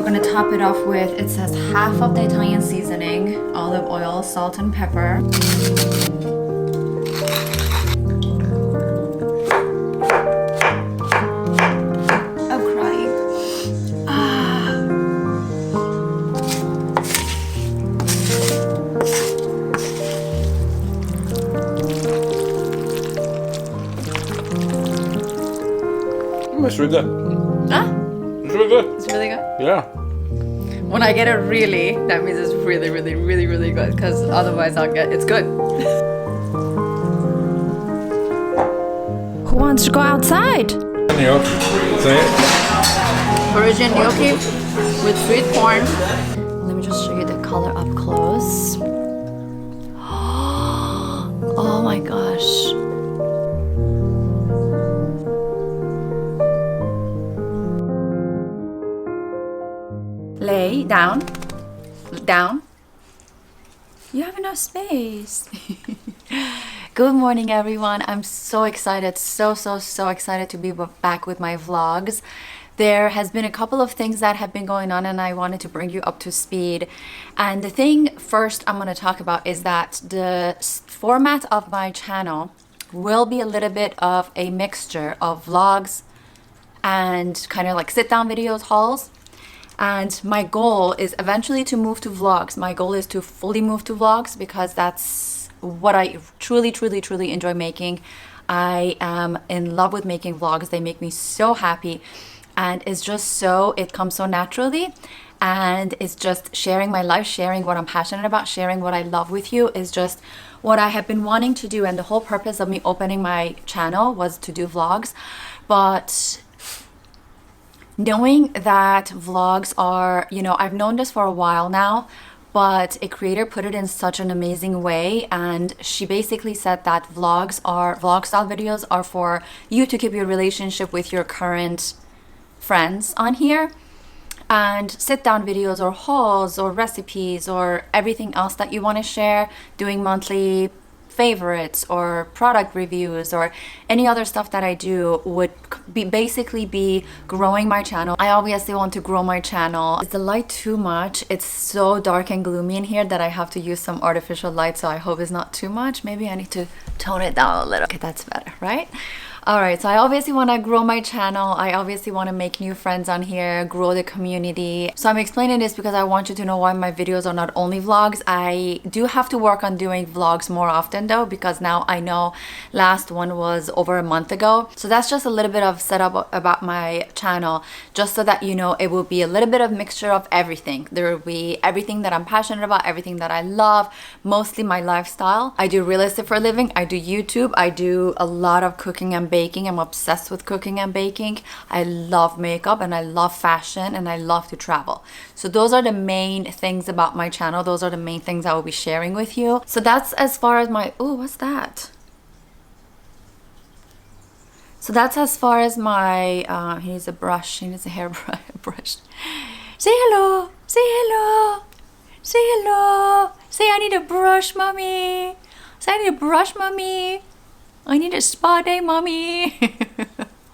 we're gonna top it off with, it says half of the Italian seasoning, olive oil, salt and pepper. It's really good. Ah, It's really good. it's really good. Yeah. When I get it really, that means it's really, really, really, really good. Because otherwise, I'll get it's good. Who wants to go outside? Gnocchi. Say it. Virgin gnocchi with sweet corn. Let me just show you the color up close. Oh my gosh. Lay down. Down. You have enough space. Good morning, everyone. I'm so excited, so excited to be back with my vlogs. There has been a couple of things that have been going on and I wanted to bring you up to speed. And the thing first I'm going to talk about is that the format of my channel will be a little bit of a mixture of vlogs and kind of like sit down videos, hauls. And my goal is eventually to move to vlogs. My goal is to fully move to vlogs because that's what I truly enjoy making. I am in love with making vlogs. They make me so happy. And it's just so, it comes so naturally. And it's just sharing my life, sharing what I'm passionate about, sharing what I love with you is just what I have been wanting to do. And the whole purpose of me opening my channel was to do vlogs. But knowing that vlogs are, you know, I've known this for a while now, but a creator put it in such an amazing way. And she basically said that vlog style videos are for you to keep your relationship with your current friends on here. And sit down videos or hauls or recipes or everything else that you want to share, doing monthly favorites or product reviews or any other stuff that I do would basically be growing my channel. I obviously want to grow my channel. Is the light too much? It's so dark and gloomy in here that I have to use some artificial light, so I hope it's not too much. Maybe I need to tone it down a little. Okay, that's better, right? Alright, so I obviously want to grow my channel. I obviously want to make new friends on here, grow the community. So I'm explaining this because I want you to know why my videos are not only vlogs. I do have to work on doing vlogs more often though, because now I know last one was over a month ago. So that's just a little bit of setup about my channel, just so that you know it will be a little bit of mixture of everything. There will be everything that I'm passionate about, everything that I love, mostly my lifestyle. I do real estate for a living. I do YouTube. I do a lot of cooking and baking. I'm obsessed with cooking and baking. I love makeup and I love fashion and I love to travel. So those are the main things about my channel. Those are the main things I will be sharing with you. So that's as far as my, oh, what's that? So that's as far as my, he needs a brush, he needs a hair brush. Say hello, say hello, say hello. Say I need a brush, mommy. Say I need a brush, mommy. I need a spa day, mommy.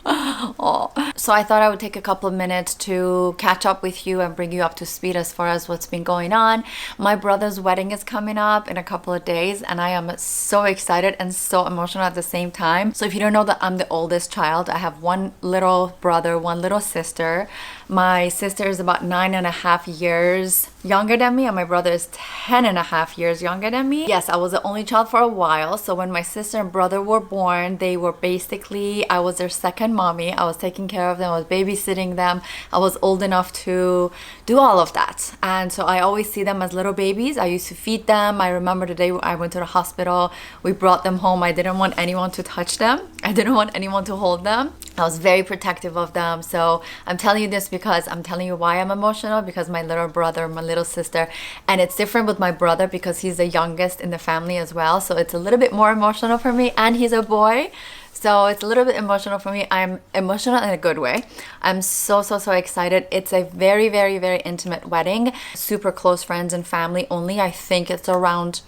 Oh. So I thought I would take a couple of minutes to catch up with you and bring you up to speed as far as what's been going on. My brother's wedding is coming up in a couple of days and I am so excited and so emotional at the same time. So if you don't know that I'm the oldest child, I have one little brother, one little sister. My sister is about 9.5 years younger than me and my brother is 10.5 years younger than me. Yes, I was the only child for a while. So when my sister and brother were born, they were basically, I was their second mommy. I was taking care of them, I was babysitting them. I was old enough to do all of that. And so I always see them as little babies. I used to feed them. I remember the day I went to the hospital, we brought them home. I didn't want anyone to touch them. I didn't want anyone to hold them. I was very protective of them. So I'm telling you this because I'm telling you why I'm emotional, because my little brother, my little sister, and it's different with my brother because he's the youngest in the family as well. So it's a little bit more emotional for me, and he's a boy. So it's a little bit emotional for me. I'm emotional in a good way. I'm so excited. It's a very intimate wedding. Super close friends and family only. I think it's around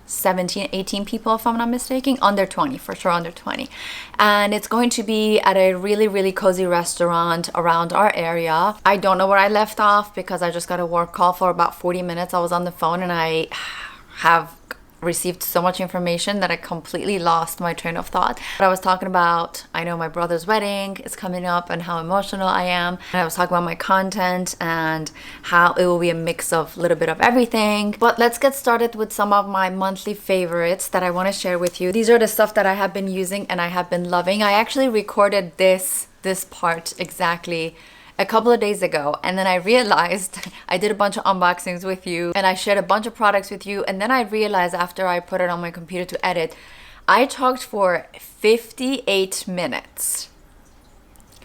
17, 18 people, if I'm not mistaken, under 20, for sure under 20. And it's going to be at a really, really cozy restaurant around our area. I don't know where I left off because I just got a work call for about 40 minutes. I was on the phone and I have received so much information that I completely lost my train of thought. But I was talking about, I know my brother's wedding is coming up and how emotional I am. And I was talking about my content and how it will be a mix of a little bit of everything. But let's get started with some of my monthly favorites that I want to share with you. These are the stuff that I have been using and I have been loving. I actually recorded this part exactly a couple of days ago, and then I realized I did a bunch of unboxings with you and I shared a bunch of products with you, and then I realized after I put it on my computer to edit, I talked for 58 minutes.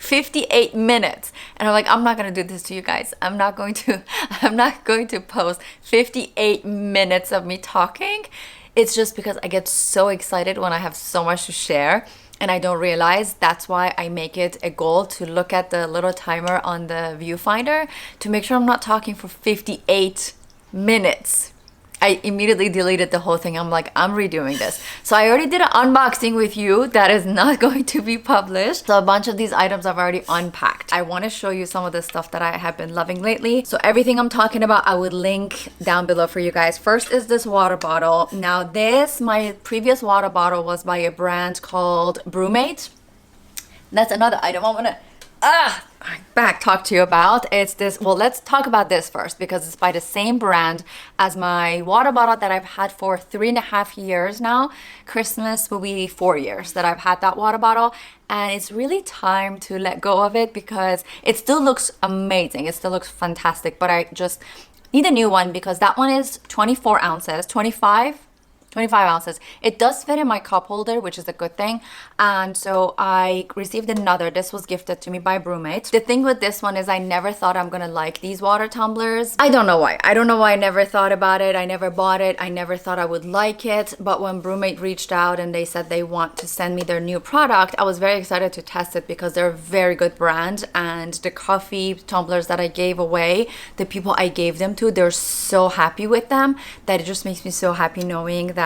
58 minutes. And I'm like, I'm not gonna do this to you guys. I'm not going to post 58 minutes of me talking. It's just because I get so excited when I have so much to share. And I don't realize that's why I make it a goal to look at the little timer on the viewfinder to make sure I'm not talking for 58 minutes. I immediately deleted the whole thing. I'm like, I'm redoing this. So I already did an unboxing with you that is not going to be published. So a bunch of these items I've already unpacked. I want to show you some of the stuff that I have been loving lately. So everything I'm talking about, I would link down below for you guys. First is this water bottle. Now this, my previous water bottle was by a brand called Brewmate. That's another item I want to talk to you about. It's this, well, let's talk about this first because it's by the same brand as my water bottle that I've had for 3.5 years now. Christmas will be 4 years that I've had that water bottle, and it's really time to let go of it because it still looks amazing. It still looks fantastic, but I just need a new one because that one is 24 ounces, 25 ounces. It does fit in my cup holder, which is a good thing. And so I received another. This was gifted to me by Brewmate. The thing with this one is I never thought I'm gonna like these water tumblers. I don't know why. I don't know why I never thought about it. I never bought it. I never thought I would like it. But when Brewmate reached out and they said they want to send me their new product, I was very excited to test it because they're a very good brand. And the coffee tumblers that I gave away, the people I gave them to, they're so happy with them that it just makes me so happy knowing that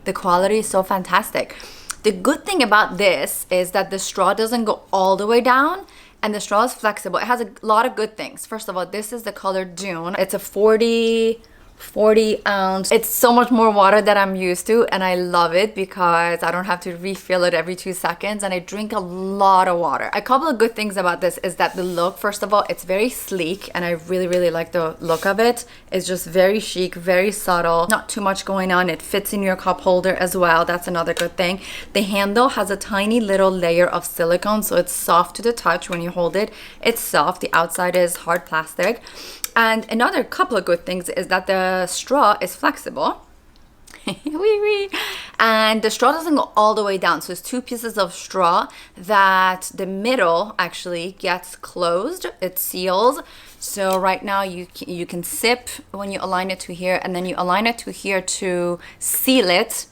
the quality is so fantastic. The good thing about this is that the straw doesn't go all the way down and the straw is flexible. It has a lot of good things. First of all, this is the color Dune. It's a 40 ounce. It's so much more water than I'm used to, and I love it because I don't have to refill it every 2 seconds, and I drink a lot of water. A couple of good things about this is that the look, first of all, it's very sleek, and I really, really like the look of it. It's just very chic, very subtle, not too much going on. It fits in your cup holder as well. That's another good thing. The handle has a tiny little layer of silicone, so it's soft to the touch when you hold it. It's soft. The outside is hard plastic. And another couple of good things is that the straw is flexible. And the straw doesn't go all the way down. So it's 2 pieces of straw that the middle actually gets closed. It seals. So right now you can sip when you align it to here, and then you align it to here to seal it.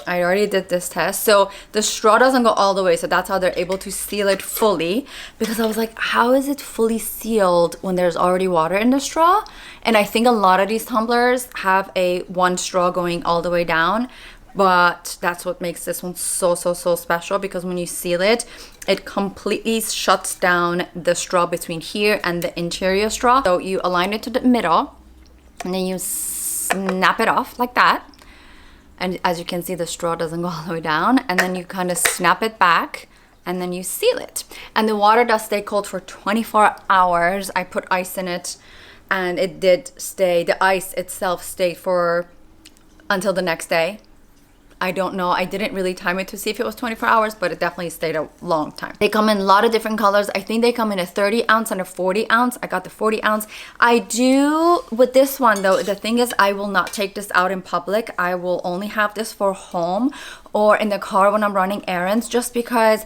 I already did this test. So the straw doesn't go all the way. So that's how they're able to seal it fully. Because I was like, how is it fully sealed when there's already water in the straw? And I think a lot of these tumblers have one straw going all the way down. But that's what makes this one so special, because when you seal it, it completely shuts down the straw between here and the interior straw. So you align it to the middle and then you snap it off like that. And as you can see, the straw doesn't go all the way down, and then you kind of snap it back and then you seal it. And the water does stay cold for 24 hours. I put ice in it and it did stay. The ice itself stayed for until the next day. I don't know. I didn't really time it to see if it was 24 hours, but it definitely stayed a long time. They come in a lot of different colors. I think they come in a 30 ounce and a 40 ounce. I got the 40 ounce. I do, with this one though, the thing is I will not take this out in public. I will only have this for home or in the car when I'm running errands, just because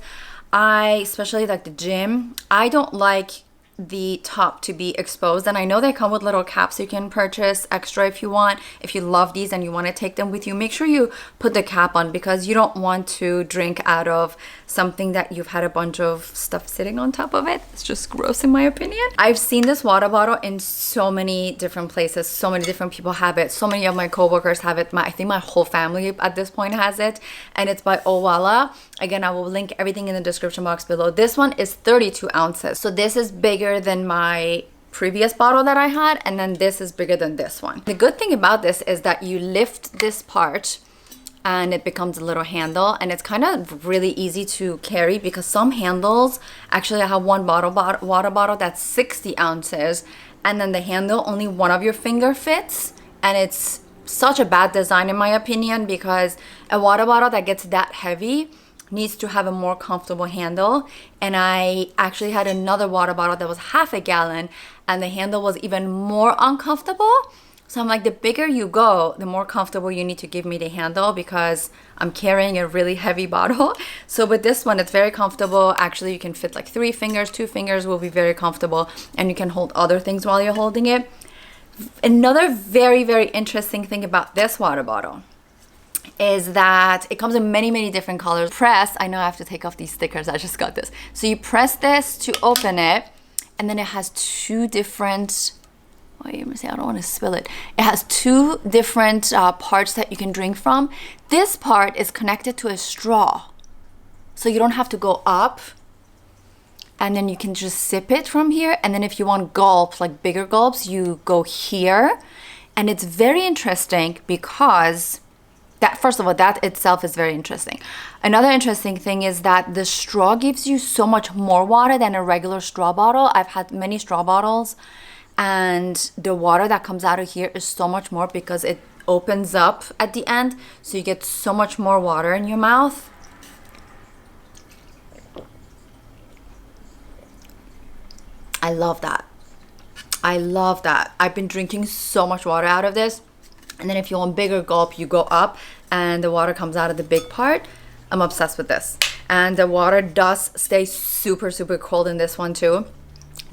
especially like the gym, I don't like the top to be exposed. And I know they come with little caps you can purchase extra if you want. If you love these and you want to take them with you, make sure you put the cap on, because you don't want to drink out of something that you've had a bunch of stuff sitting on top of it. It's just gross in my opinion. I've seen this water bottle in so many different places. So many different people have it. So many of my coworkers have it. I think my whole family at this point has it. And it's by Owala. Again, I will link everything in the description box below. This one is 32 ounces. So this is bigger than my previous bottle that I had. And then this is bigger than this one. The good thing about this is that you lift this part and it becomes a little handle, and it's kind of really easy to carry, because some handles, actually I have one water bottle that's 60 ounces, and then the handle, only one of your finger fits, and it's such a bad design in my opinion, because a water bottle that gets that heavy needs to have a more comfortable handle. And I actually had another water bottle that was half a gallon, and the handle was even more uncomfortable. So I'm like, the bigger you go, the more comfortable you need to give me the handle, because I'm carrying a really heavy bottle. So with this one, it's very comfortable. Actually, you can fit like 3 fingers, 2 fingers will be very comfortable, and you can hold other things while you're holding it. Another very, very interesting thing about this water bottle is that it comes in many, many different colors. I know I have to take off these stickers. I just got this. So you press this to open it, and then it has 2 different, wait, let me see, I don't want to spill it. It has 2 different parts that you can drink from. This part is connected to a straw, so you don't have to go up, and then you can just sip it from here. And then if you want gulps, like bigger gulps, you go here. And it's very interesting because that, first of all, that itself is very interesting. Another interesting thing is that the straw gives you so much more water than a regular straw bottle. I've had many straw bottles, and the water that comes out of here is so much more because it opens up at the end, so you get so much more water in your mouth. I love that. I love that. I've been drinking so much water out of this. And then if you want bigger gulp, you go up and the water comes out of the big part. I'm obsessed with this. And the water does stay super, super cold in this one too.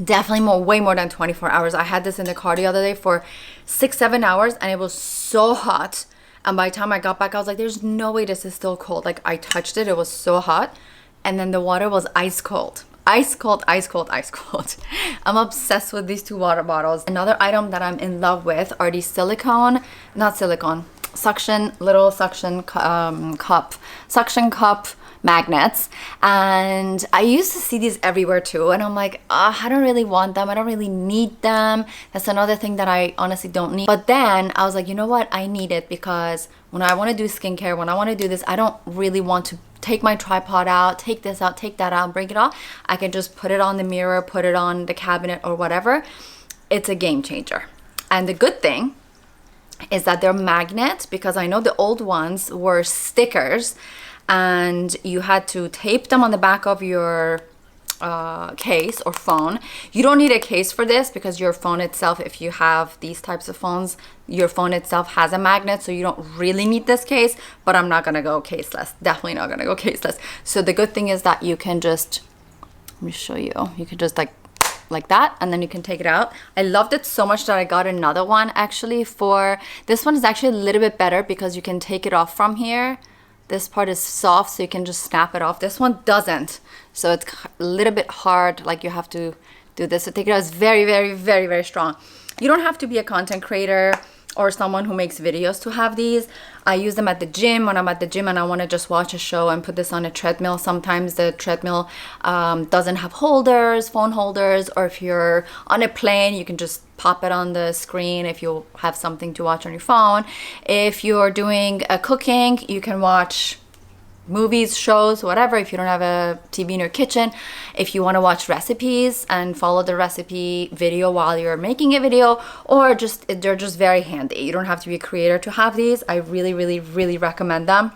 Definitely way more than 24 hours. I had this in the car the other day for 6-7 hours, and it was so hot. And by the time I got back, I was like, there's no way this is still cold. Like, I touched it, it was so hot. And then the water was ice cold. Ice cold, ice cold, ice cold. I'm obsessed with these 2 water bottles. Another item that I'm in love with are these suction cup magnets. And I used to see these everywhere too, and I'm like, I don't really want them, I don't really need them. That's another thing that I honestly don't need. But then I was like, you know what, I need it, because when I want to do skincare, when I want to do this, I don't really want to take my tripod out, take this out, take that out, break it off. I can just put it on the mirror, put it on the cabinet or whatever. It's a game changer. And the good thing is that they're magnets, because I know the old ones were stickers and you had to tape them on the back of your case or phone. You don't need a case for this, because your phone itself, if you have these types of phones, your phone itself has a magnet, so you don't really need this case. But I'm not gonna go caseless, definitely not gonna go caseless. So the good thing is that you can just, let me show you, you can just like that, and then you can take it out. I loved it so much that I got another one actually. For this one is actually a little bit better because you can take it off from here. This part is soft, so you can just snap it off. This one doesn't, so it's a little bit hard, like you have to do this to take it out. It's very, very, very, very strong. You don't have to be a content creator or someone who makes videos to have these. I use them at the gym when I'm at the gym and I want to just watch a show and put this on a treadmill. Sometimes the treadmill doesn't have holders, phone holders, or if you're on a plane, you can just pop it on the screen if you have something to watch on your phone. If you're doing cooking, you can watch movies, shows, whatever, if you don't have a TV in your kitchen. If you want to watch recipes and follow the recipe video while you're making a video, or just, they're just very handy. You don't have to be a creator to have these. I really, really, really recommend them.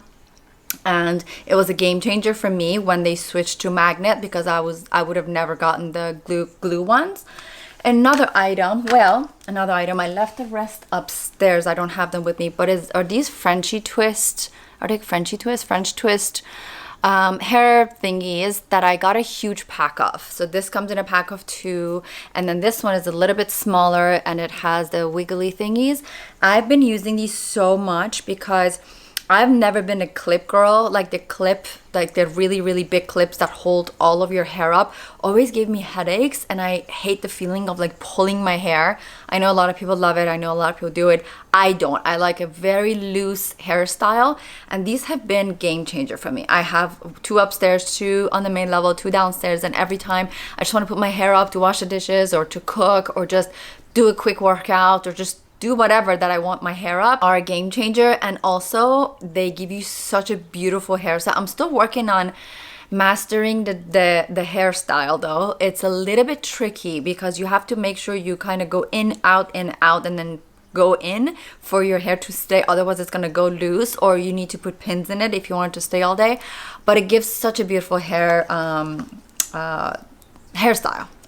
And it was a game changer for me when they switched to magnet, because I would have never gotten the glue ones. Another item, I left the rest upstairs. I don't have them with me, but are these French twist hair thingies that I got a huge pack of. So this comes in a pack of 2, and then this one is a little bit smaller and it has the wiggly thingies. I've been using these so much because I've never been a clip girl. Like the clip, like the really, really big clips that hold all of your hair up always gave me headaches, and I hate the feeling of like pulling my hair. I know a lot of people love it. I know a lot of people do it. I don't. I like a very loose hairstyle, and these have been game changer for me. I have 2 upstairs, 2 on the main level, 2 downstairs, and every time I just want to put my hair up to wash the dishes or to cook or just do a quick workout or just do whatever that I want my hair up, are a game changer. And also they give you such a beautiful hairstyle. I'm still working on mastering the hairstyle though. It's a little bit tricky because you have to make sure you kind of go in, out, and then go in for your hair to stay, otherwise it's gonna go loose, or you need to put pins in it if you want it to stay all day. But it gives such a beautiful hairstyle.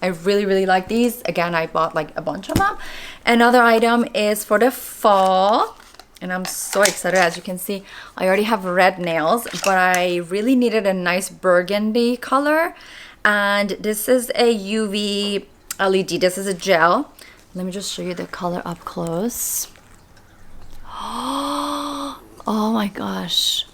I really, really like these. Again, I bought like a bunch of them. Another item is for the fall, and I'm so excited. As you can see, I already have red nails, but I really needed a nice burgundy color. And this is a UV LED. This is a gel. Let me just show you the color up close. Oh my gosh.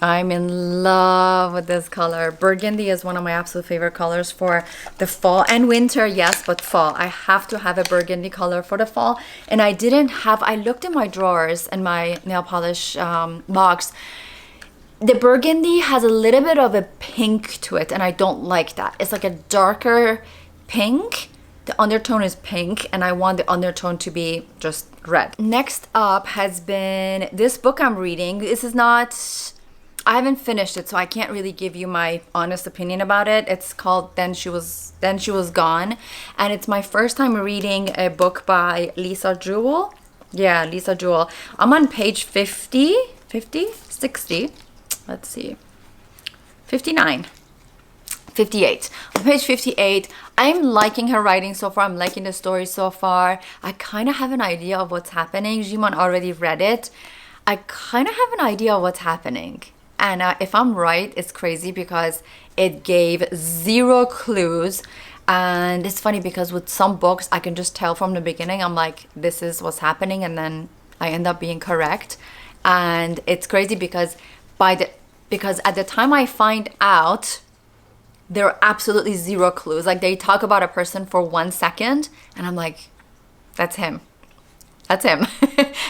I'm in love with this color. Burgundy is one of my absolute favorite colors for the fall and winter, yes, but fall. I have to have a burgundy color for the fall. And I looked in my drawers and my nail polish box. The burgundy has a little bit of a pink to it, and I don't like that. It's like a darker pink. The undertone is pink, and I want the undertone to be just red. Next up has been this book I'm reading. This is not... I haven't finished it, so I can't really give you my honest opinion about it. It's called Then She Was Gone, and it's my first time reading a book by Lisa Jewell. Yeah, Lisa Jewell. I'm on page 50, 60. Let's see. 59. 58. On page 58, I'm liking her writing so far. I'm liking the story so far. I kind of have an idea of what's happening. Jimon already read it. I kind of have an idea of what's happening. And if I'm right, it's crazy because it gave 0 clues. And it's funny because with some books, I can just tell from the beginning. I'm like, this is what's happening. And then I end up being correct. And it's crazy because at the time I find out, there are absolutely 0 clues. Like they talk about a person for 1 second. And I'm like, that's him. That's him.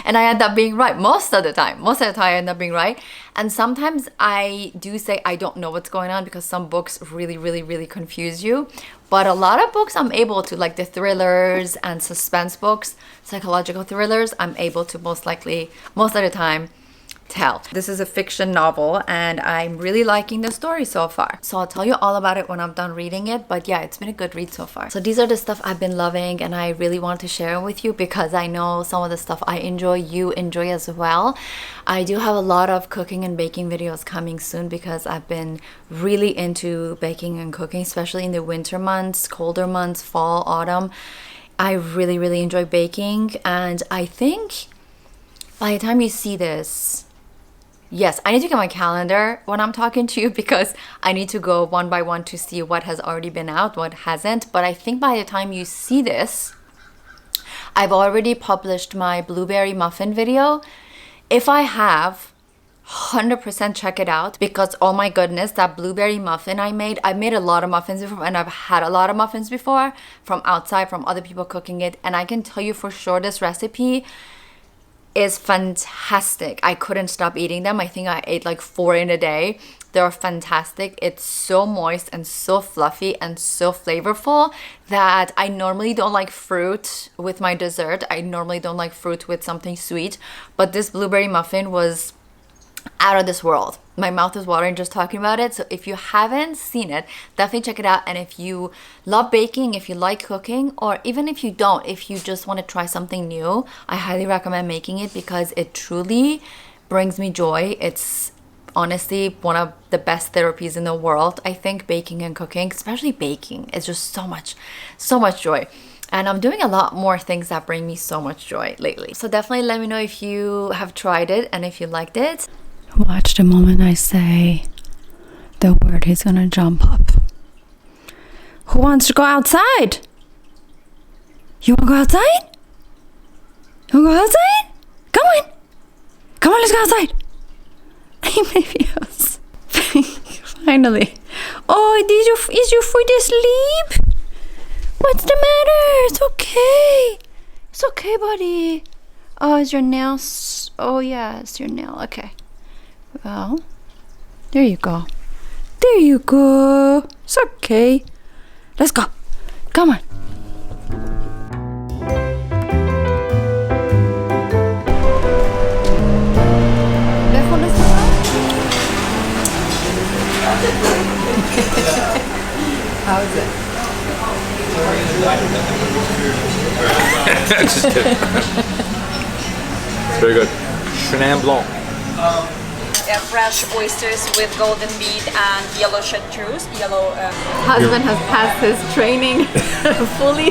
And I end up being right most of the time. Most of the time I end up being right. And sometimes I do say I don't know what's going on because some books really, really, really confuse you. But a lot of books I'm able to, like the thrillers and suspense books, psychological thrillers, I'm able to most of the time tell. This is a fiction novel, and I'm really liking the story so far. So I'll tell you all about it when I'm done reading it. But yeah, it's been a good read so far. So these are the stuff I've been loving, and I really want to share with you because I know some of the stuff I enjoy, you enjoy as well. I do have a lot of cooking and baking videos coming soon because I've been really into baking and cooking, especially in the winter months, colder months, fall, autumn. I really, really enjoy baking, and I think by the time you see this, yes, I need to get my calendar when I'm talking to you because I need to go one by one to see what has already been out, what hasn't. But I think by the time you see this, I've already published my blueberry muffin video. If I have, 100% check it out because oh my goodness, that blueberry muffin I've made a lot of muffins before, and I've had a lot of muffins before from outside, from other people cooking it. And I can tell you for sure this recipe is fantastic. I couldn't stop eating them. I think I ate like 4 in a day. They're fantastic. It's so moist and so fluffy and so flavorful that I normally don't like fruit with my dessert. I normally don't like fruit with something sweet, but this blueberry muffin was out of this world. My mouth is watering just talking about it. So if you haven't seen it, definitely check it out. And if you love baking, if you like cooking, or even if you don't, if you just want to try something new, I highly recommend making it because it truly brings me joy. It's honestly one of the best therapies in the world. I think baking and cooking, especially baking, is just so much joy. And I'm doing a lot more things that bring me so much joy lately. So definitely let me know if you have tried it and if you liked it. Watch the moment I say the word he's gonna jump up. Who wants to go outside? You wanna go outside? You wanna go outside? Come on! Come on, let's go outside! Maybe else. Finally. Oh, is your foot asleep? What's the matter? It's okay. It's okay, buddy. Oh, is your nail? Oh, yeah, it's your nail. Okay. Well, there you go. There you go. It's okay. Let's go. Come on. How is it? Just kidding. Very good. Chenin blanc. Fresh oysters with golden beet and yellow chartreuse. Husband has passed his training fully.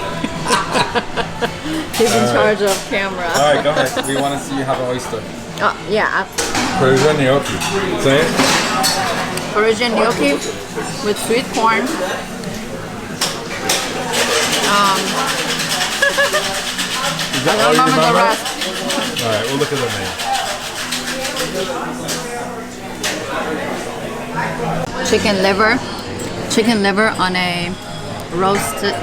He's in charge of camera. Alright, go ahead. We want to see you have an oyster. Oh, yeah. Persian gnocchi. Say it. Persian gnocchi with sweet corn. Is that I all you don't remember the remember? rest. Alright, we'll look at the name. Chicken liver on a roasted,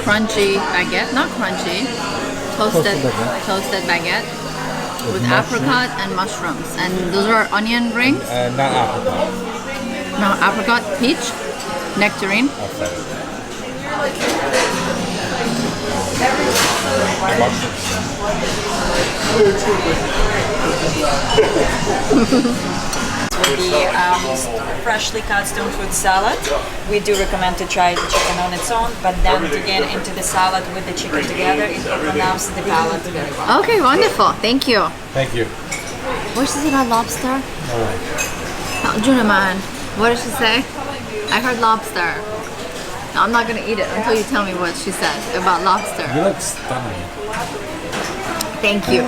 crunchy baguette, not crunchy, toasted baguette with apricot and mushrooms. And those are onion rings. Not apricot. No, apricot, peach, nectarine. With the freshly cut stone fruit salad, we do recommend to try the chicken on its own, but then to get into the salad with the chicken together, it opens up the palate very well. Okay, wonderful. Thank you. Thank you. What did she say about lobster? Alright. Junaman, what did she say? I heard lobster. No, I'm not gonna eat it until you tell me what she said about lobster. You look stunning. Thank you.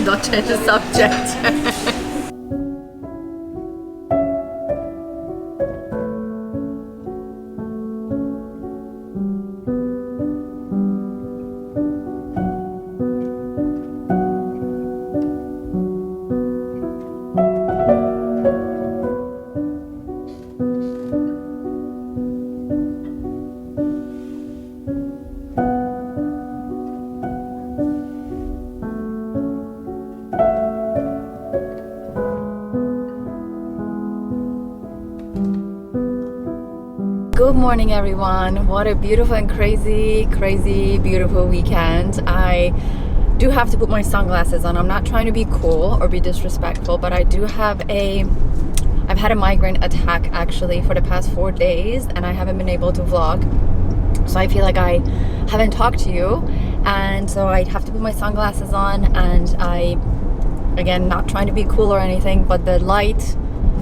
Don't change the subject. Good morning, everyone. What a beautiful and crazy beautiful weekend. I do have to put my sunglasses on. I'm not trying to be cool or be disrespectful, but I do have I've had a migraine attack actually for the past 4 days, and I haven't been able to vlog. So I feel like I haven't talked to you, and so I have to put my sunglasses on. And again, not trying to be cool or anything, but the light,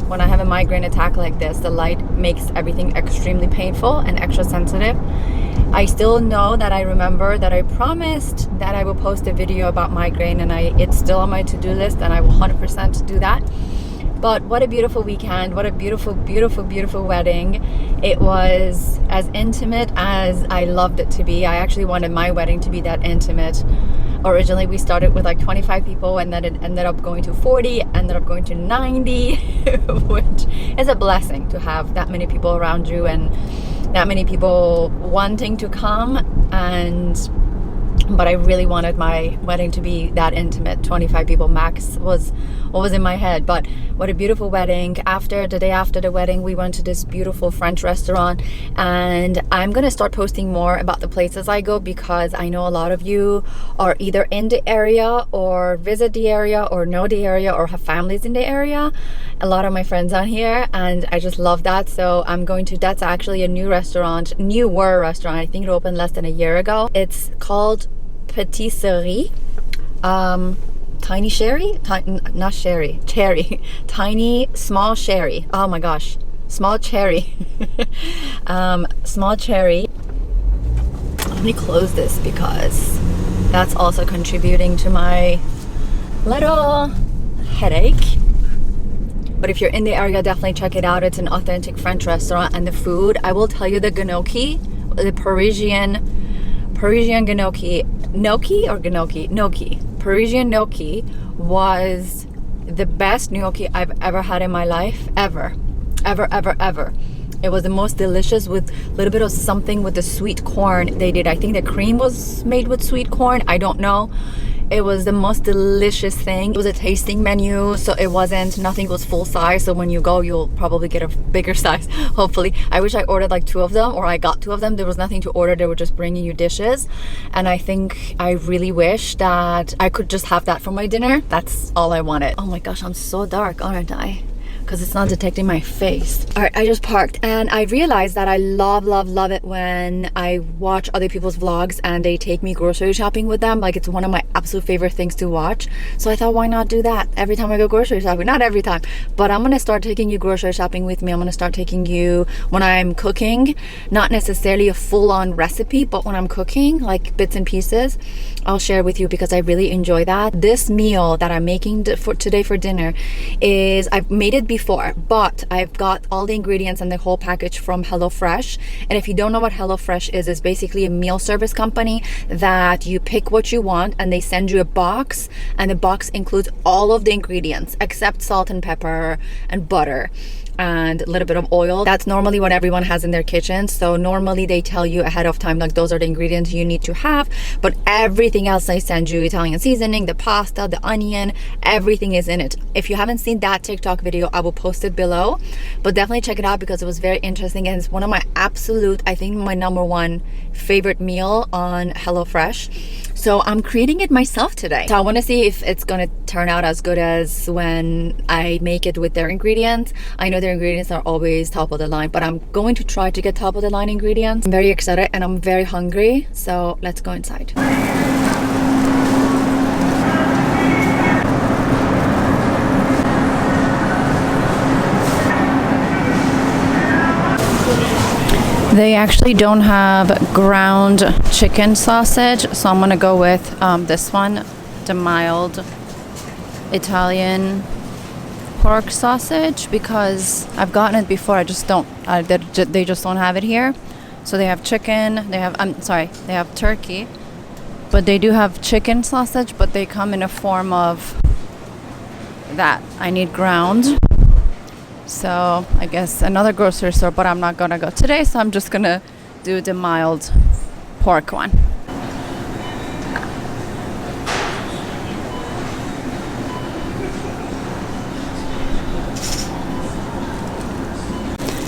when I have a migraine attack like this, the light makes everything extremely painful and extra sensitive. I still know that I remember that I promised that I will post a video about migraine, and it's still on my to-do list, and I will 100% do that. But what a beautiful weekend. What a beautiful wedding. It was as intimate as I loved it to be. I actually wanted my wedding to be that intimate. Originally we started with like 25 people, and then it ended up going to 40, ended up going to 90, which is a blessing to have that many people around you and that many people wanting to come. But I really wanted my wedding to be that intimate. 25 people max was what was in my head. But what a beautiful wedding. The day after the wedding, we went to this beautiful French restaurant, and I'm gonna start posting more about the places I go, because I know a lot of you are either in the area or visit the area or know the area or have families in the area. A lot of my friends on here, and I just love that. So I'm going to, that's actually a newer restaurant. I think it opened less than a year ago. It's called Patisserie. Tiny sherry? Not sherry. Cherry. Tiny, small sherry. Oh my gosh. Small cherry. Small cherry. Let me close this because that's also contributing to my little headache. But if you're in the area, definitely check it out. It's an authentic French restaurant, and the food, I will tell you, the gnocchi, the Parisian gnocchi, Parisian gnocchi was the best gnocchi I've ever had in my life, ever. It was the most delicious, with a little bit of something with the sweet corn they did. I think the cream was made with sweet corn. I don't know. It was the most delicious thing. It was a tasting menu, so it wasn't, nothing was full size. So when you go, you'll probably get a bigger size, hopefully. I wish I ordered like 2 of them, or I got 2 of them. There was nothing to order. They were just bringing you dishes. And I think I really wish that I could just have that for my dinner. That's all I wanted. Oh my gosh, I'm so dark, aren't I? Because it's not detecting my face. All right, I just parked, and I realized that I love it when I watch other people's vlogs and they take me grocery shopping with them. Like, it's one of my absolute favorite things to watch. So I thought, why not do that every time I go grocery shopping? Not every time, but I'm gonna start taking you grocery shopping with me. I'm gonna start taking you when I'm cooking, not necessarily a full-on recipe, but when I'm cooking, like bits and pieces, I'll share with you, because I really enjoy that. This meal that I'm making for today for dinner is, I've made it before, but I've got all the ingredients and the whole package from HelloFresh. And if you don't know what HelloFresh is, it's basically a meal service company that you pick what you want and they send you a box, and the box includes all of the ingredients except salt and pepper and butter and a little bit of oil. That's normally what everyone has in their kitchen. So normally they tell you ahead of time, like, those are the ingredients you need to have, but everything else they send you, Italian seasoning, the pasta, the onion, everything is in it. If you haven't seen that TikTok video, I will post it below, but definitely check it out, because it was very interesting, and it's one of my absolute, I think my #1 favorite meal on HelloFresh. So I'm creating it myself today. So I want to see if it's gonna turn out as good as when I make it with their ingredients. I know their ingredients are always top of the line, but I'm going to try to get top of the line ingredients. I'm very excited and I'm very hungry. So let's go inside. They actually don't have ground chicken sausage, so I'm gonna go with this one, the mild Italian pork sausage, because I've gotten it before. I just don't. They just don't have it here. So they have chicken. They have they have turkey, but they do have chicken sausage. But they come in a form of that. I need ground. So I guess another grocery store, but I'm not gonna go today, so I'm just gonna do the mild pork one.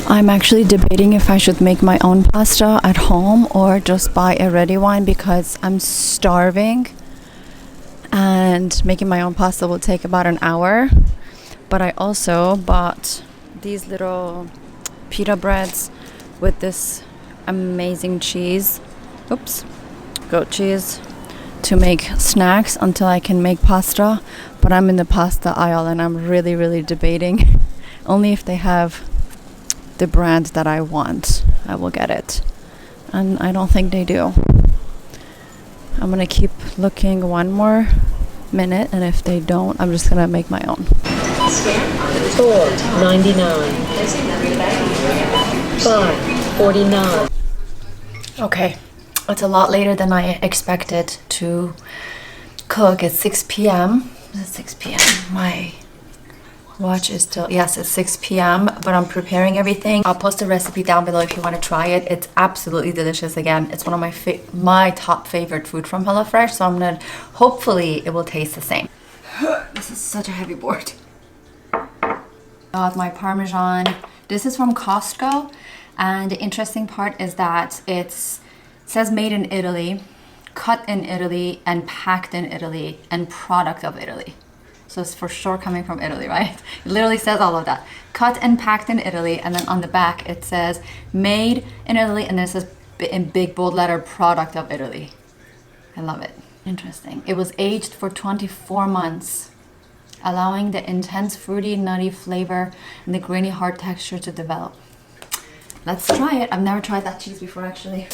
I'm actually debating if I should make my own pasta at home or just buy a ready one, because I'm starving and making my own pasta will take about an hour. But I also bought these little pita breads with this amazing cheese, goat cheese, to make snacks until I can make pasta. But I'm in the pasta aisle and I'm really debating. Only if they have the brand that I want, I will get it, and I don't think they do. I'm gonna keep looking one more minute, and if they don't, I'm just gonna make my own. $4.99. $5.49. Okay, it's a lot later than I expected to cook. It's 6 p.m. Is it 6 p.m.? My watch is still, yes, it's 6 p.m. but I'm preparing everything. I'll post a recipe down below if you want to try it. It's absolutely delicious. Again, it's one of my top favorite food from HelloFresh, so I'm gonna, hopefully it will taste the same. This is such a heavy board. Got my Parmesan. This is from Costco, and the interesting part is that it says made in Italy, cut in Italy, and packed in Italy, and product of Italy. So it's for sure coming from Italy, right? It literally says all of that. Cut and packed in Italy, and then on the back it says made in Italy, and then it says in big bold letter, product of Italy. I love it. Interesting. It was aged for 24 months, allowing the intense fruity, nutty flavor and the grainy, hard texture to develop. Let's try it. I've never tried that cheese before, actually.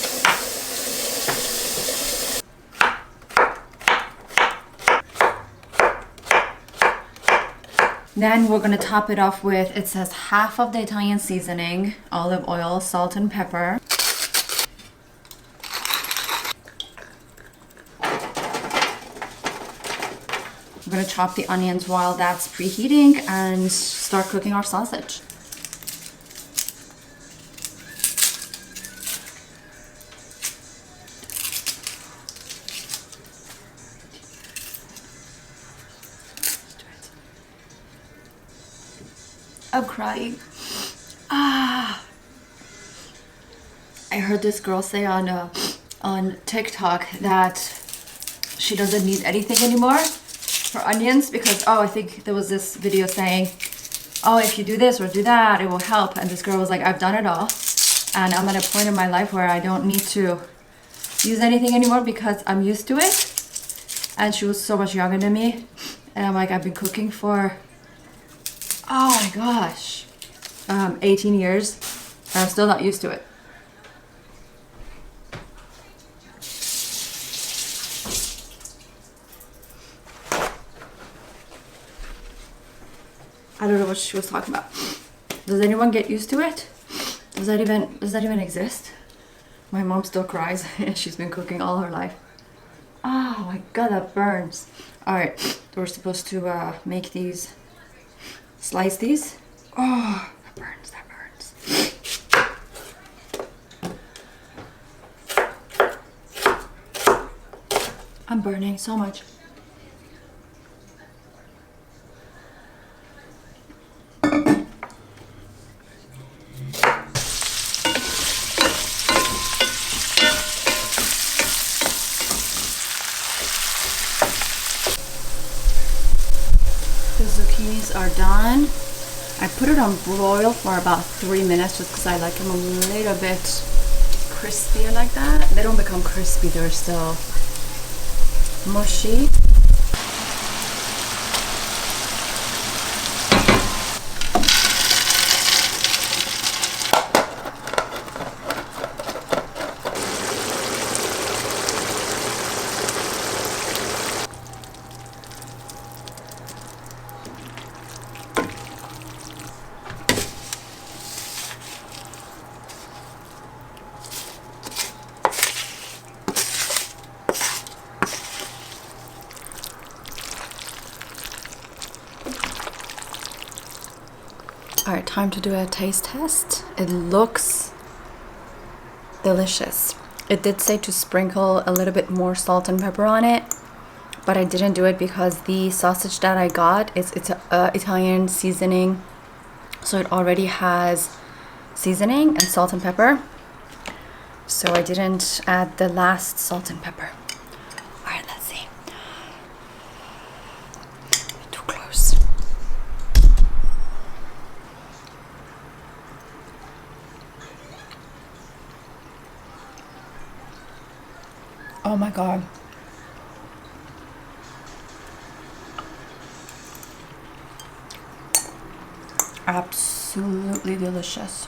Then we're gonna top it off with, it says half of the Italian seasoning, olive oil, salt and pepper. We're gonna chop the onions while that's preheating and start cooking our sausage. I'm crying. I heard this girl say on TikTok that she doesn't need anything anymore for onions because, oh, I think there was this video saying, oh, if you do this or do that, it will help. And this girl was like, I've done it all. And I'm at a point in my life where I don't need to use anything anymore because I'm used to it. And she was so much younger than me. And I'm like, I've been cooking for, oh my gosh, 18 years. And I'm still not used to it. I don't know what she was talking about. Does anyone get used to it? Does that even exist? My mom still cries and she's been cooking all her life. Oh my god, that burns. All right, we're supposed to make these, slice these. Oh, that burns, that burns. I'm burning so much. The zucchinis are done. I put it on broil for about 3 minutes just because I like them a little bit crispier like that. They don't become crispy, they're still mushy. All right, time to do a taste test. It looks delicious. It did say to sprinkle a little bit more salt and pepper on it, but I didn't do it because the sausage that I got is Italian seasoning, so it already has seasoning and salt and pepper. So I didn't add the last salt and pepper. All right, let's see. Too close. Oh my god. Absolutely delicious.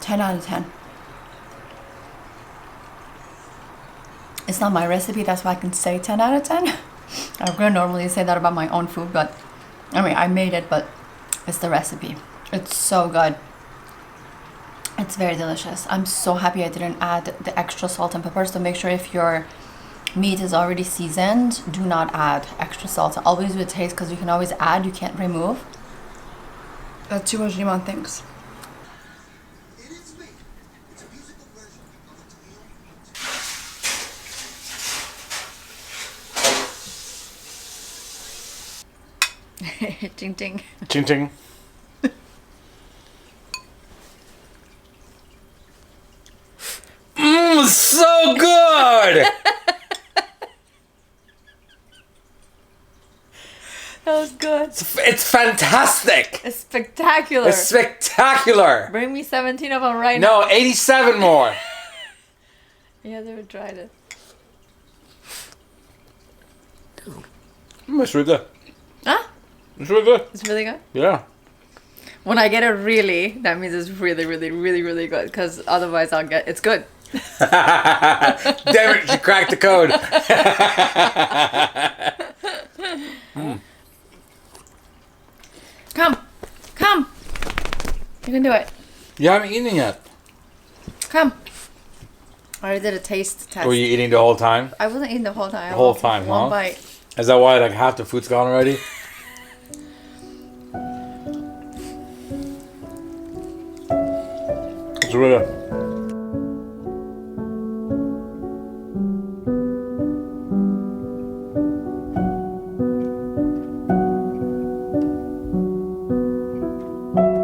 10 out of 10. It's not my recipe, that's why I can say 10 out of 10. I would normally say that about my own food, but I mean, I made it, but it's the recipe. It's so good. It's very delicious. I'm so happy I didn't add the extra salt and pepper, so make sure if your meat is already seasoned, do not add extra salt. Always with taste, because you can always add, you can't remove. That's what Jimon thinks. Ting ting. Ching ching. Mmm, so good! That was good. It's fantastic! It's spectacular. It's spectacular! Bring me 17 of them right now. No, 87 more! Yeah, they would try it. It's really good. Huh? It's really good. It's really good? Yeah. When I get it really, that means it's really, really, really, really good. Because otherwise I'll get, it's good. Damn it, she cracked the code. Come. Come. You can do it. You haven't eaten yet. Come. I already did a taste test. Were you eating the whole time? I wasn't eating the whole time. The whole time, One huh? bite. Is that why like half the food's gone already? It's really good.